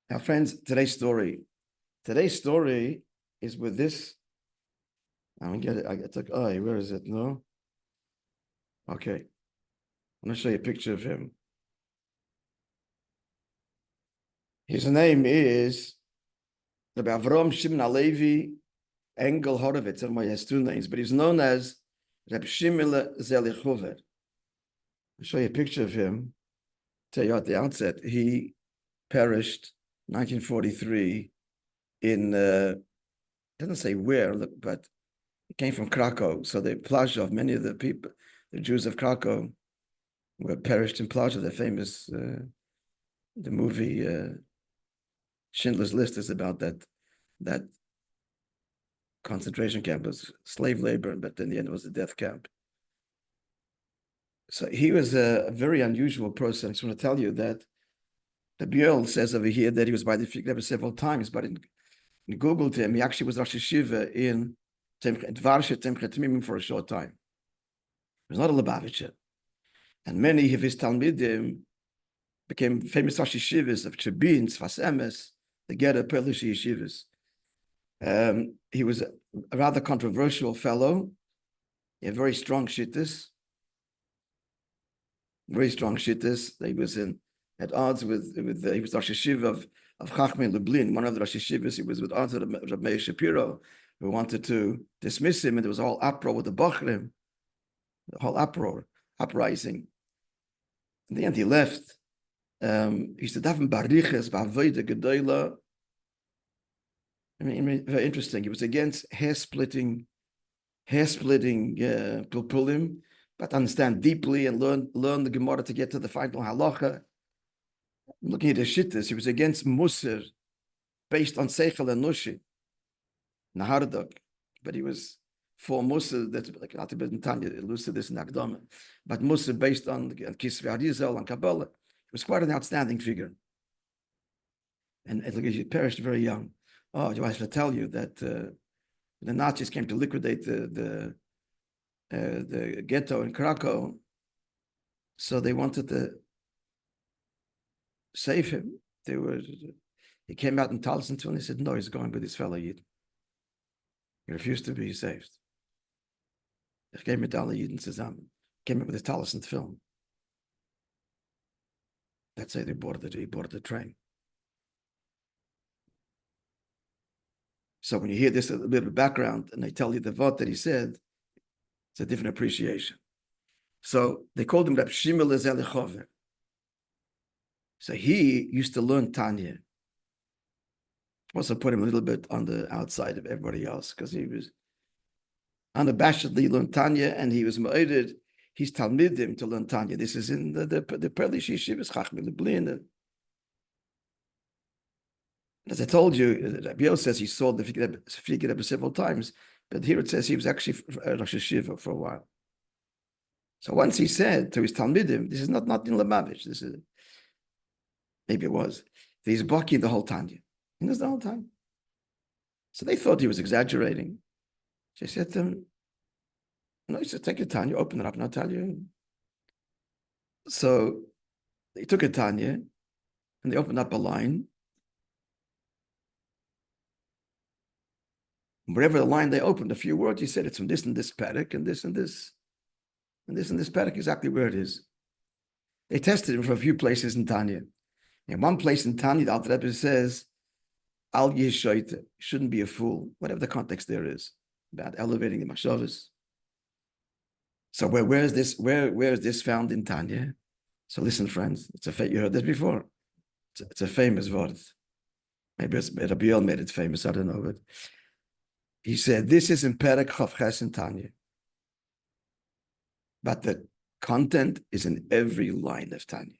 Now, friends, today's story. Today's story is with this. I don't get it. It's like, oh, where is it? No? Okay. I'm going to show you a picture of him. His name is Rabbi Avram Shimon Alevi Engel Horovitz. I don't know why he has two names, but he's known as Rabbi Shimon Zelichover. I'll show you a picture of him. Tell you at the outset, he perished 1943 in, doesn't say where, but he came from Krakow. So the Plaszow, many of the people, the Jews of Krakow, were perished in Plaszow. The famous, the movie Schindler's List is about that concentration camp. It was slave labor, but in the end it was a death camp. So he was a very unusual person. I just want to tell you that the Biel says over here that he was by the Rebbe several times, but in Googled him, he actually was Rosh Yeshiva in Dvarsha Temchet Mimim for a short time. He was not a Lubavitcher. And many of his Talmidim became famous Rosh Yeshivas of Chebin, Tzfas Emes, the Gera Polish Yeshivas. He was a rather controversial fellow. He had very strong shittas. Very strong shittas. He was at odds with he was Rosh Yeshiva of Chachmei Lublin, one of the Rosh Yeshivas. He was with odds with Rabbi Shapiro, who wanted to dismiss him, and there was a whole uproar with the Bachrim, the whole uprising. In the end, he left. He used to daven bariches, ba'avodah gedola. I mean, very interesting. He was against hair-splitting pilpulim, but understand deeply and learn the Gemara to get to the final halacha. Looking at his shittas, he was against Musar, based on Seichel and Nushi, Nahardok, but he was for Musar, that's like Atibet Tanya, elucidated this in Akdama, but Musar based on Kisvei Arizal and Kabbalah. He was quite an outstanding figure. And he perished very young. Oh, I have to tell you that the Nazis came to liquidate the ghetto in Krakow, so they wanted to save him. He came out in Taliesin and they said, no, he's going with his fellow Yid. He refused to be saved. He came with alle Yidden zusammen. Came up with his Taliesin film. That's how he boarded the train. So when you hear this a little bit of background and they tell you the vot that he said, it's a different appreciation. So they called him Reb Shimon Zelichover. So he used to learn Tanya. Also put him a little bit on the outside of everybody else because he was unabashedly learned Tanya, and he was ma'oded his Talmidim to learn Tanya. This is in the Polish Yeshivas, Chachmei Lublin. As I told you, Rabbi says he saw the figure several times, but here it says he was actually Rosh Yeshiva for a while. So once he said to his Talmidim, this is not in Lubavitch, this is, maybe it was, he's blocking the whole Tanya. He knows the whole time. So they thought he was exaggerating. She said to him, no, he said, take your Tanya, open it up, and I'll tell you. So they took a Tanya, and they opened up a line. Wherever the line they opened, a few words, he said, it's from this and this paddock, and this and this. And this and this paddock, exactly where it is. They tested him for a few places in Tanya. In one place in Tanya, the Alter Rebbe says, Al Yeshoite, shouldn't be a fool, whatever the context there is, about elevating the Mashavas. So where is this found in Tanya? So listen, friends, you heard this before. It's a famous word. Maybe Rabbi made it famous, I don't know, but he said, this is in Perek Chav Ches in Tanya. But the content is in every line of Tanya.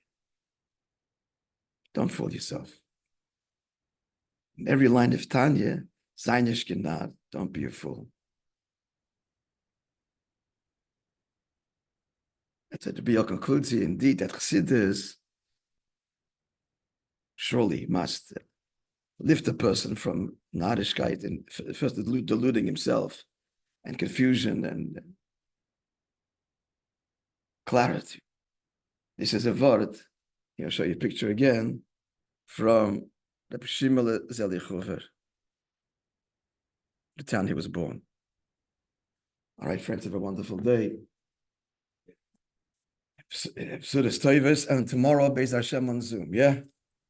Don't fool yourself. In every line of Tanya, Zainish Genad, don't be a fool. That's what the Biel concludes here. Indeed, that Chassidus surely must lift a person from Narishkeit and first deluding himself and confusion and clarity. This is a word, I'll show you a picture again, from Rabbi Shimele Zelichover, the town he was born. All right, friends, have a wonderful day. And tomorrow, Beis Hashem on Zoom, yeah?